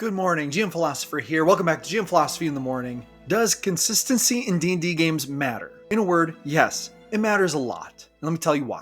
Good morning, GM Philosopher here. Welcome back to GM Philosophy in the Morning. Does consistency in D&D games matter? In a word, yes, it matters a lot. And let me tell you why.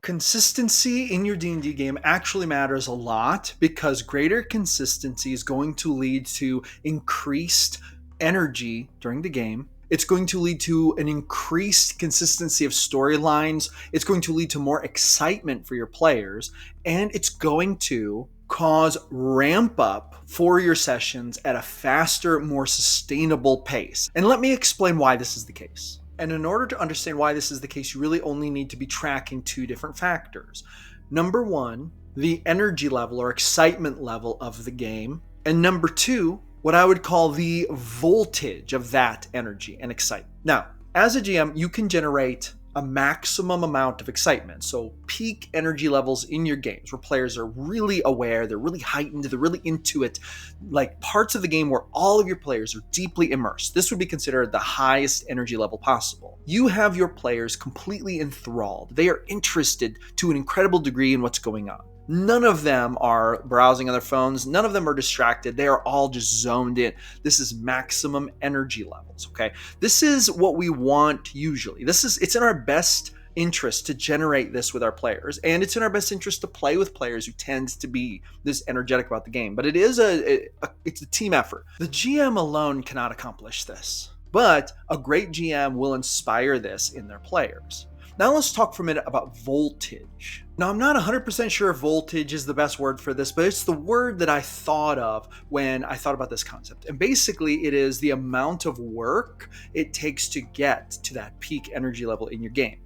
Consistency in your D&D game actually matters a lot because greater consistency is going to lead to increased energy during the game. It's going to lead to an increased consistency of storylines. It's going to lead to more excitement for your players, and it's going to cause ramp up for your sessions at a faster, more sustainable pace. And let me explain why this is the case. And in order to understand why this is the case, you really only need to be tracking two different factors. Number one, the energy level or excitement level of the game. And number two, what I would call the voltage of that energy and excitement. Now, as a GM, you can generate a maximum amount of excitement. So peak energy levels in your games where players are really aware, they're really heightened, they're really into it, like parts of the game where all of your players are deeply immersed. This would be considered the highest energy level possible. You have your players completely enthralled. They are interested to an incredible degree in what's going on. None of them are browsing on their phones. None of them are distracted. They are all just zoned in. This is maximum energy levels, okay? This is what we want usually. It's in our best interest to generate this with our players, and it's in our best interest to play with players who tend to be this energetic about the game. But it's a team effort. The GM alone cannot accomplish this, but a great GM will inspire this in their players. Now let's talk for a minute about voltage. Now I'm not 100% sure if voltage is the best word for this, but it's the word that I thought of when I thought about this concept. And basically it is the amount of work it takes to get to that peak energy level in your game.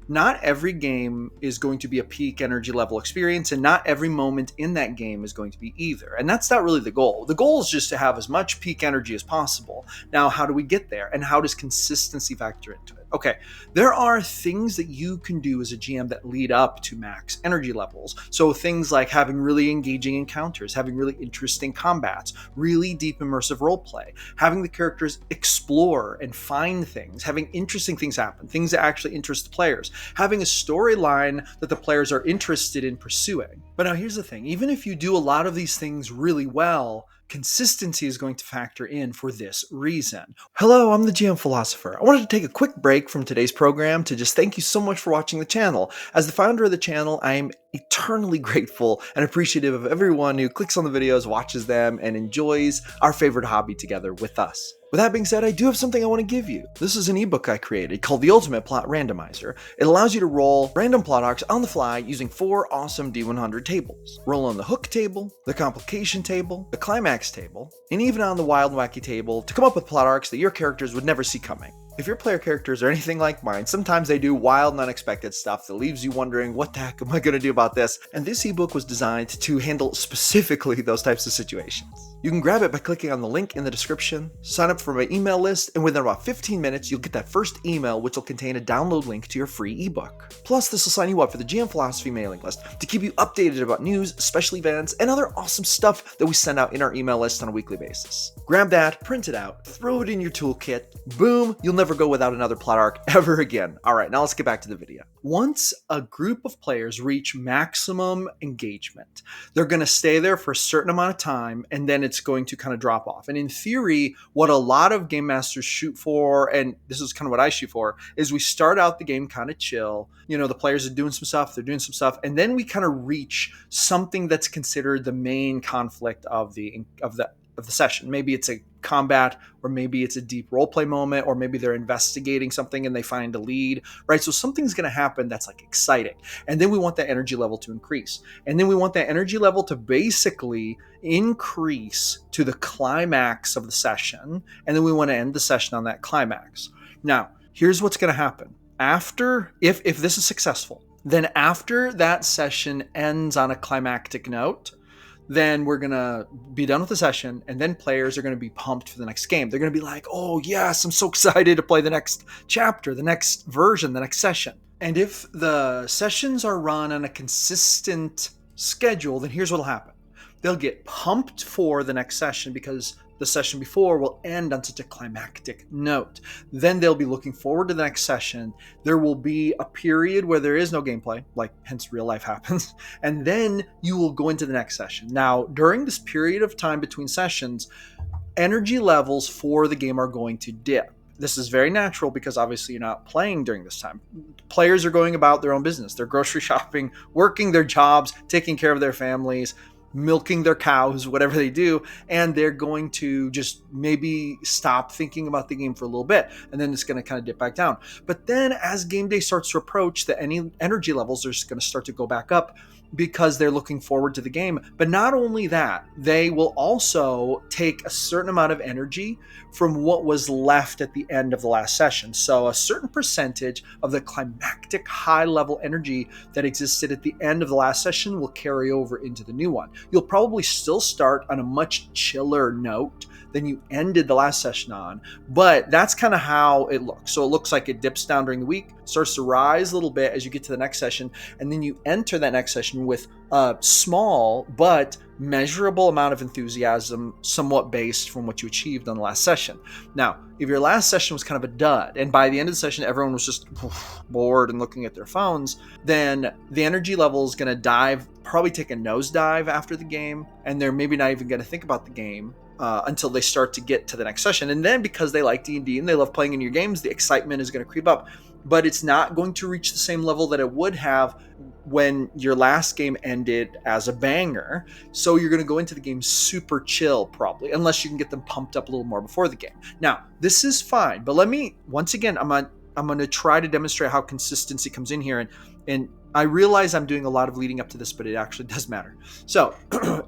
Not every game is going to be a peak energy level experience, and not every moment in that game is going to be either. And that's not really the goal. The goal is just to have as much peak energy as possible. Now, how do we get there? And how does consistency factor into it? Okay, there are things that you can do as a GM that lead up to max energy levels. So things like having really engaging encounters, having really interesting combats, really deep immersive roleplay, having the characters explore and find things, having interesting things happen, things that actually interest the players, having a storyline that the players are interested in pursuing. But now here's the thing, even if you do a lot of these things really well, consistency is going to factor in for this reason. Hello, I'm the GM Philosopher. I wanted to take a quick break from today's program to just thank you so much for watching the channel. As the founder of the channel, I am eternally grateful and appreciative of everyone who clicks on the videos, watches them, and enjoys our favorite hobby together with us. With that being said, I do have something I want to give you. This is an ebook I created called The Ultimate Plot Randomizer. It allows you to roll random plot arcs on the fly using 4 awesome D100 tables. Roll on the hook table, the complication table, the climax table, and even on the wild and wacky table to come up with plot arcs that your characters would never see coming. If your player characters are anything like mine, sometimes they do wild and unexpected stuff that leaves you wondering, what the heck am I going to do about this? And this ebook was designed to handle specifically those types of situations. You can grab it by clicking on the link in the description, sign up for my email list, and within about 15 minutes, you'll get that first email, which will contain a download link to your free ebook. Plus, this will sign you up for the GM Philosophy mailing list to keep you updated about news, special events, and other awesome stuff that we send out in our email list on a weekly basis. Grab that, print it out, throw it in your toolkit, boom, you'll never go without another plot arc ever again. All right, now let's get back to the video. Once a group of players reach maximum engagement, they're going to stay there for a certain amount of time, and then it's going to kind of drop off. And in theory, what a lot of game masters shoot for, and this is kind of what I shoot for, is we start out the game kind of chill. You know, the players are doing some stuff, they're doing some stuff, and then we kind of reach something that's considered the main conflict of the session. Maybe it's a combat, or maybe it's a deep roleplay moment, or maybe they're investigating something and they find a lead, right? So something's going to happen that's like exciting. And then we want that energy level to increase. And then we want that energy level to basically increase to the climax of the session. And then we want to end the session on that climax. Now, here's what's going to happen. If this is successful, then after that session ends on a climactic note, then we're going to be done with the session, and then players are going to be pumped for the next game. They're going to be like, oh yes, I'm so excited to play the next chapter, the next version, the next session. And if the sessions are run on a consistent schedule, then here's what will happen. they'll get pumped for the next session because the session before will end on such a climactic note. Then they'll be looking forward to the next session. There will be a period where there is no gameplay, like hence real life happens, and then you will go into the next session. Now, during this period of time between sessions, energy levels for the game are going to dip. This is very natural because obviously you're not playing during this time. Players are going about their own business. They're grocery shopping, working their jobs, taking care of their families, milking their cows, whatever they do, and they're going to just maybe stop thinking about the game for a little bit, and then it's going to kind of dip back down. But then as game day starts to approach, the energy levels are just going to start to go back up because they're looking forward to the game. But not only that, they will also take a certain amount of energy from what was left at the end of the last session. So a certain percentage of the climactic high level energy that existed at the end of the last session will carry over into the new one. You'll probably still start on a much chiller note than you ended the last session on, but that's kind of how it looks. So it looks like it dips down during the week, starts to rise a little bit as you get to the next session, and then you enter that next session with a small but measurable amount of enthusiasm, somewhat based from what you achieved on the last session. Now, if your last session was kind of a dud, and by the end of the session everyone was just bored and looking at their phones, then the energy level is going to dive, probably take a nosedive after the game, and they're maybe not even going to think about the game until they start to get to the next session. And then because they like D&D and they love playing in your games, the excitement is going to creep up. But it's not going to reach the same level that it would have when your last game ended as a banger. So you're going to go into the game super chill, probably, unless you can get them pumped up a little more before the game. Now, this is fine, but let me, once again, I'm going to try to demonstrate how consistency comes in here. And I realize I'm doing a lot of leading up to this, but it actually does matter. So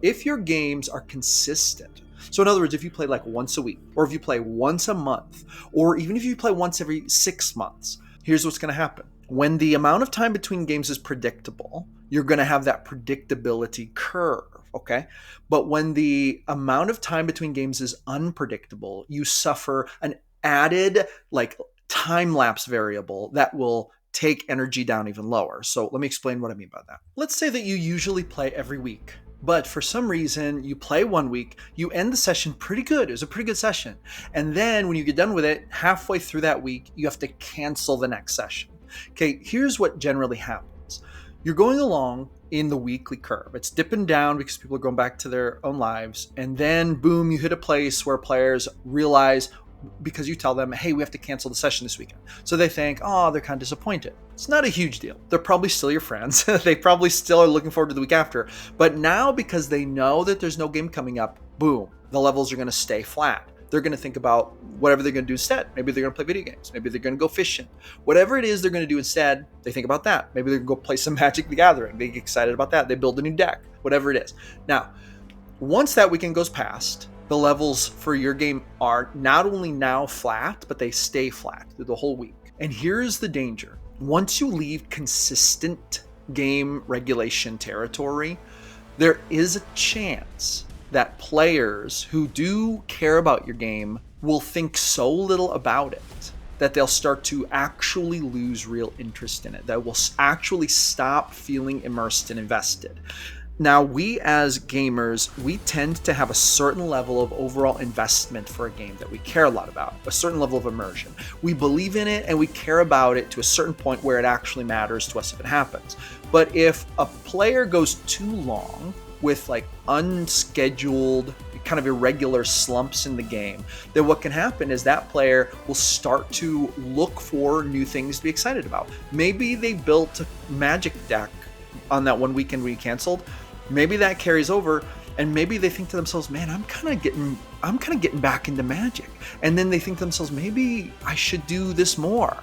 if your games are consistent, so in other words, if you play like once a week, or if you play once a month, or even if you play once every 6 months, here's what's going to happen. When the amount of time between games is predictable, you're going to have that predictability curve, okay? But when the amount of time between games is unpredictable, you suffer an added like time-lapse variable that will take energy down even lower. So let me explain what I mean by that. Let's say that you usually play every week, but for some reason you play 1 week, you end the session pretty good. It was a pretty good session. And then when you get done with it, halfway through that week, you have to cancel the next session. Okay, here's what generally happens. You're going along in the weekly curve. It's dipping down because people are going back to their own lives. And then boom, you hit a place where players realize, because you tell them, hey, we have to cancel the session this weekend. So they think, oh, they're kind of disappointed. It's not a huge deal. They're probably still your friends. They probably still are looking forward to the week after. But now, because they know that there's no game coming up, boom, the levels are going to stay flat. They're going to think about whatever they're going to do instead. Maybe they're going to play video games. Maybe they're going to go fishing. Whatever it is they're going to do instead, they think about that. Maybe they're going to go play some Magic the Gathering. They get excited about that. They build a new deck, whatever it is. Now, once that weekend goes past, the levels for your game are not only now flat, but they stay flat through the whole week. And here's the danger. Once you leave consistent game regulation territory, there is a chance that players who do care about your game will think so little about it that they'll start to actually lose real interest in it, that will actually stop feeling immersed and invested. Now, we as gamers, we tend to have a certain level of overall investment for a game that we care a lot about, a certain level of immersion. We believe in it and we care about it to a certain point where it actually matters to us if it happens. But if a player goes too long with like unscheduled, kind of irregular slumps in the game, then what can happen is that player will start to look for new things to be excited about. Maybe they built a Magic deck on that one weekend we canceled. Maybe that carries over, and maybe they think to themselves, man, I'm kind of getting back into Magic. And then they think to themselves, maybe I should do this more,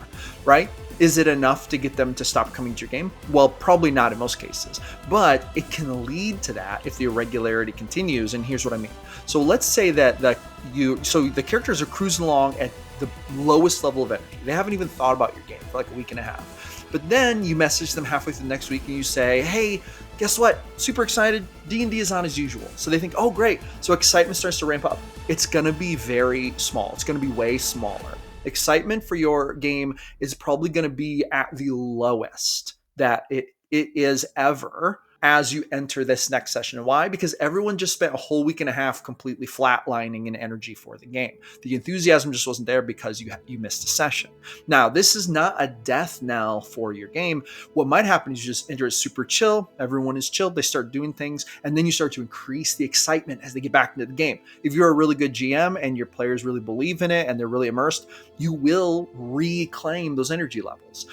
right? Is it enough to get them to stop coming to your game? Well, probably not in most cases, but it can lead to that if the irregularity continues. And here's what I mean. So let's say that the characters are cruising along at the lowest level of energy. They haven't even thought about your game for like a week and a half. But then you message them halfway through the next week and you say, hey, guess what? Super excited. D&D is on as usual. So they think, oh, great. So excitement starts to ramp up. It's going to be very small. It's going to be way smaller. Excitement for your game is probably going to be at the lowest that it is ever as you enter this next session. And why? Because everyone just spent a whole week and a half completely flatlining in energy for the game. The enthusiasm just wasn't there because you missed a session. Now, this is not a death knell for your game. What might happen is you just enter it super chill. Everyone is chilled. They start doing things, and then you start to increase the excitement as they get back into the game. If you're a really good GM and your players really believe in it and they're really immersed, you will reclaim those energy levels.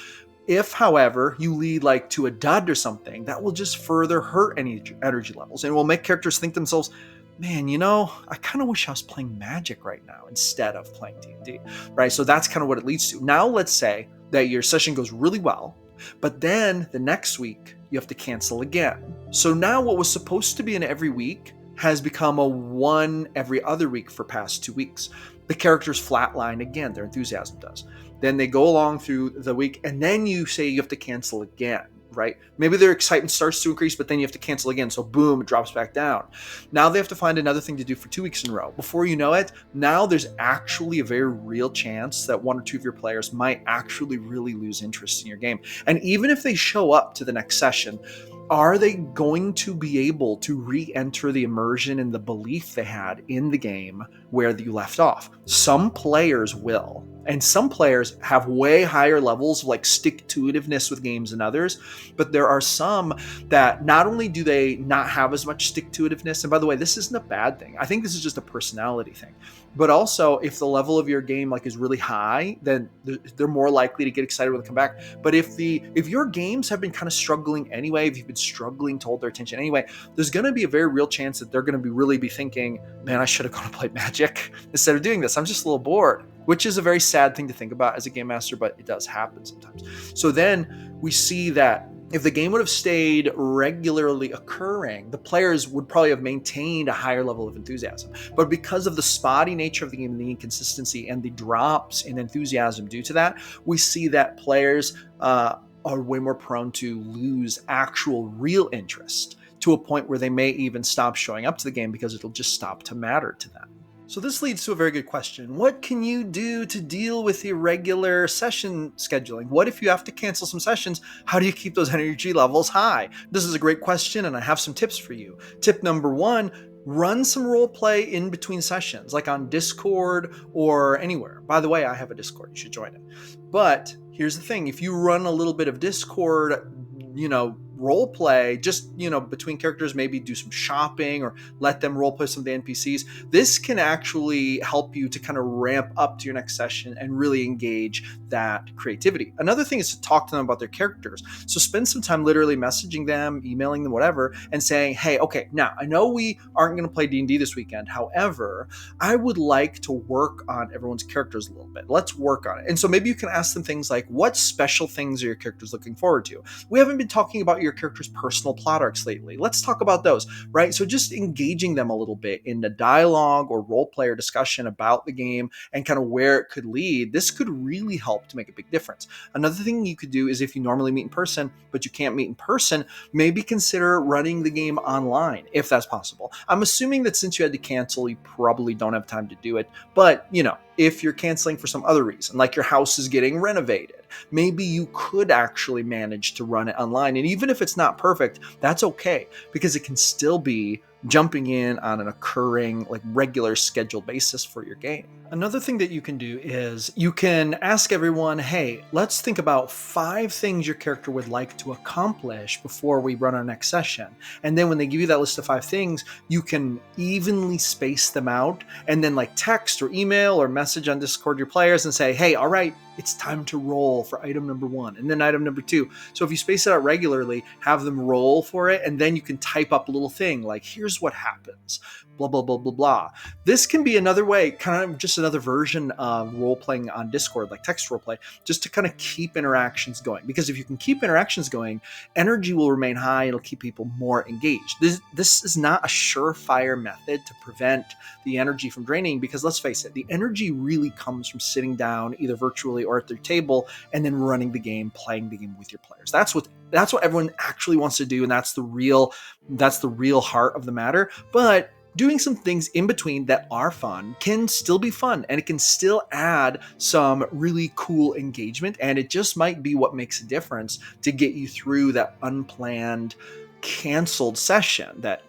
If, however, you lead like to a dud or something, that will just further hurt any energy levels and will make characters think to themselves, man, I kind of wish I was playing Magic right now instead of playing D&D, right? So that's kind of what it leads to. Now, let's say that your session goes really well, but then the next week you have to cancel again. So now what was supposed to be an every week has become a one every other week for past 2 weeks. The characters flatline again, their enthusiasm does. Then they go along through the week, and then you say you have to cancel again, right? Maybe their excitement starts to increase, but then you have to cancel again. So boom, it drops back down. Now they have to find another thing to do for 2 weeks in a row. Before you know it, now there's actually a very real chance that 1 or 2 of your players might actually really lose interest in your game. And even if they show up to the next session, are they going to be able to re-enter the immersion and the belief they had in the game where you left off? Some players will. And some players have way higher levels of like stick-to-itiveness with games than others. But there are some that not only do they not have as much stick-to-itiveness, and by the way, this isn't a bad thing. I think this is just a personality thing. But also, if the level of your game like is really high, then they're more likely to get excited when they come back. But if your games have been kind of struggling anyway, if you've been struggling to hold their attention anyway, there's going to be a very real chance that they're going to really be thinking, man, I should have gone and played Magic instead of doing this. I'm just a little bored, which is a very sad thing to think about as a game master, but it does happen sometimes. So then we see that if the game would have stayed regularly occurring, the players would probably have maintained a higher level of enthusiasm. But because of the spotty nature of the game and the inconsistency and the drops in enthusiasm due to that, we see that players are way more prone to lose actual real interest to a point where they may even stop showing up to the game because it'll just stop to matter to them. So this leads to a very good question. What can you do to deal with irregular session scheduling? What if you have to cancel some sessions? How do you keep those energy levels high? This is a great question, and I have some tips for you. Tip number 1, run some role play in between sessions, like on Discord or anywhere. By the way, I have a Discord. You should join it. But here's the thing. If you run a little bit of Discord, role play, just, between characters, maybe do some shopping or let them role play some of the NPCs. This can actually help you to kind of ramp up to your next session and really engage that creativity. Another thing is to talk to them about their characters. So spend some time literally messaging them, emailing them, whatever, and saying, hey, okay, now I know we aren't going to play D&D this weekend. However, I would like to work on everyone's characters a little bit. Let's work on it. And so maybe you can ask them things like, what special things are your characters looking forward to? We haven't been talking about your character's personal plot arcs lately. Let's talk about those, right? So just engaging them a little bit in a dialogue or role player discussion about the game and kind of where it could lead. This could really help to make a big difference. Another thing you could do is if you normally meet in person, but you can't meet in person, maybe consider running the game online, if that's possible. I'm assuming that since you had to cancel, you probably don't have time to do it. But, if you're canceling for some other reason, like your house is getting renovated, maybe you could actually manage to run it online. And even if it's not perfect, that's okay, because it can still be jumping in on an occurring, like regular scheduled basis for your game. Another thing that you can do is you can ask everyone, hey, let's think about 5 things your character would like to accomplish before we run our next session. And then when they give you that list of 5 things, you can evenly space them out and then like text or email or message on Discord your players and say, hey, all right, it's time to roll for item number 1 and then item number 2. So if you space it out regularly, have them roll for it, and then you can type up a little thing like, here's what happens, blah, blah, blah, blah, blah. This can be another way, kind of just another version of role playing on Discord, like text role play, just to kind of keep interactions going. Because if you can keep interactions going, energy will remain high. It'll keep people more engaged. This is not a surefire method to prevent the energy from draining, because let's face it, the energy really comes from sitting down either virtually or at their table and then running the game, playing the game with your players. That's what everyone actually wants to do, and that's the real heart of the matter. But doing some things in between that are fun can still be fun, and it can still add some really cool engagement, and it just might be what makes a difference to get you through that unplanned canceled session that,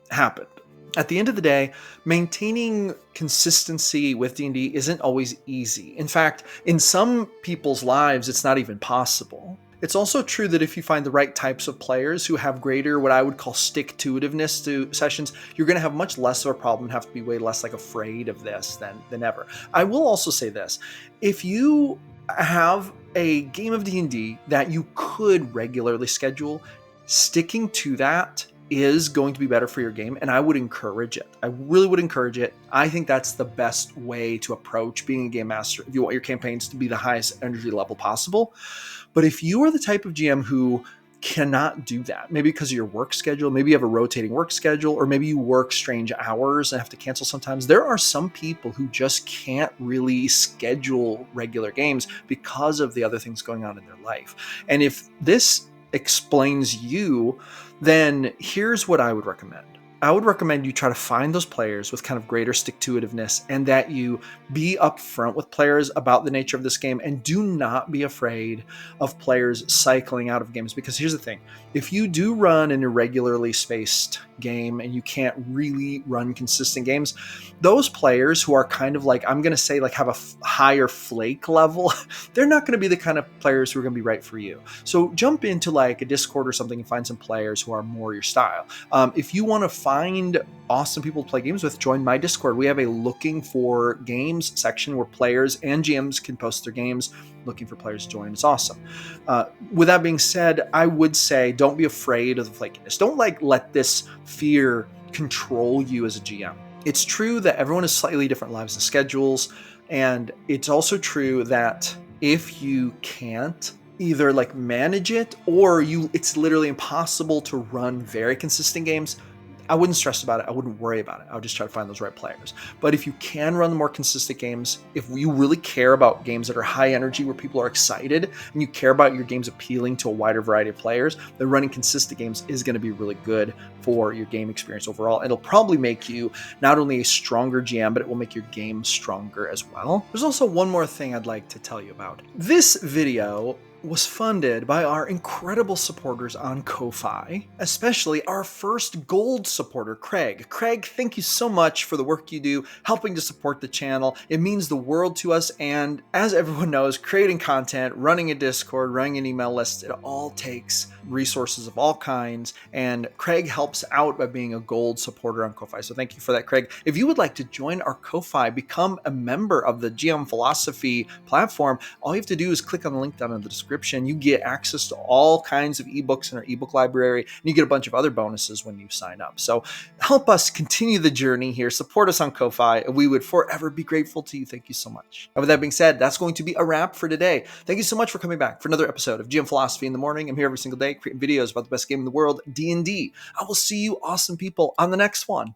happened. At the end of the day, maintaining consistency with D&D isn't always easy. In fact, in some people's lives, it's not even possible. It's also true that if you find the right types of players who have greater, what I would call stick-to-itiveness to sessions, you're going to have much less of a problem and have to be way less afraid of this than ever. I will also say this. If you have a game of D&D that you could regularly schedule, sticking to that is going to be better for your game, and I would encourage it. I really would encourage it. I think that's the best way to approach being a game master if you want your campaigns to be the highest energy level possible. But if you are the type of GM who cannot do that, maybe because of your work schedule, maybe you have a rotating work schedule, or maybe you work strange hours and have to cancel sometimes, there are some people who just can't really schedule regular games because of the other things going on in their life. And if this explains you, then here's what I would recommend. I would recommend you try to find those players with kind of greater stick-to-itiveness, and that you be upfront with players about the nature of this game, and do not be afraid of players cycling out of games. Because here's the thing, if you do run an irregularly spaced game and you can't really run consistent games, those players who are kind of I'm going to say have a higher flake level, they're not going to be the kind of players who are going to be right for you. So jump into a Discord or something and find some players who are more your style. If you want to find awesome people to play games with, join my Discord. We have a looking for games section where players and GMs can post their games. Looking for players to join. It's awesome. With that being said, I would say don't be afraid of the flakiness. Don't let this fear control you as a GM. It's true that everyone has slightly different lives and schedules, and it's also true that if you can't either manage it, or it's literally impossible to run very consistent games, I wouldn't stress about it. I wouldn't worry about it. I would just try to find those right players. But if you can run the more consistent games, if you really care about games that are high energy, where people are excited, and you care about your games appealing to a wider variety of players, then running consistent games is going to be really good for your game experience overall. It'll probably make you not only a stronger GM, but it will make your game stronger as well. There's also one more thing I'd like to tell you about. This video was funded by our incredible supporters on Ko-Fi, especially our first gold supporter, Craig. Craig, thank you so much for the work you do helping to support the channel. It means the world to us, and as everyone knows, creating content, running a Discord, running an email list, it all takes resources of all kinds, and Craig helps out by being a gold supporter on Ko-Fi. So thank you for that, Craig. If you would like to join our Ko-Fi, become a member of the GM Philosophy platform, all you have to do is click on the link down in the description. You get access to all kinds of ebooks in our ebook library, and you get a bunch of other bonuses when you sign up. So help us continue the journey here. Support us on Ko-Fi, and we would forever be grateful to you. Thank you so much. And with that being said, that's going to be a wrap for today. Thank you so much for coming back for another episode of GM Philosophy in the Morning. I'm here every single day creating videos about the best game in the world, D&D. I will see you awesome people on the next one.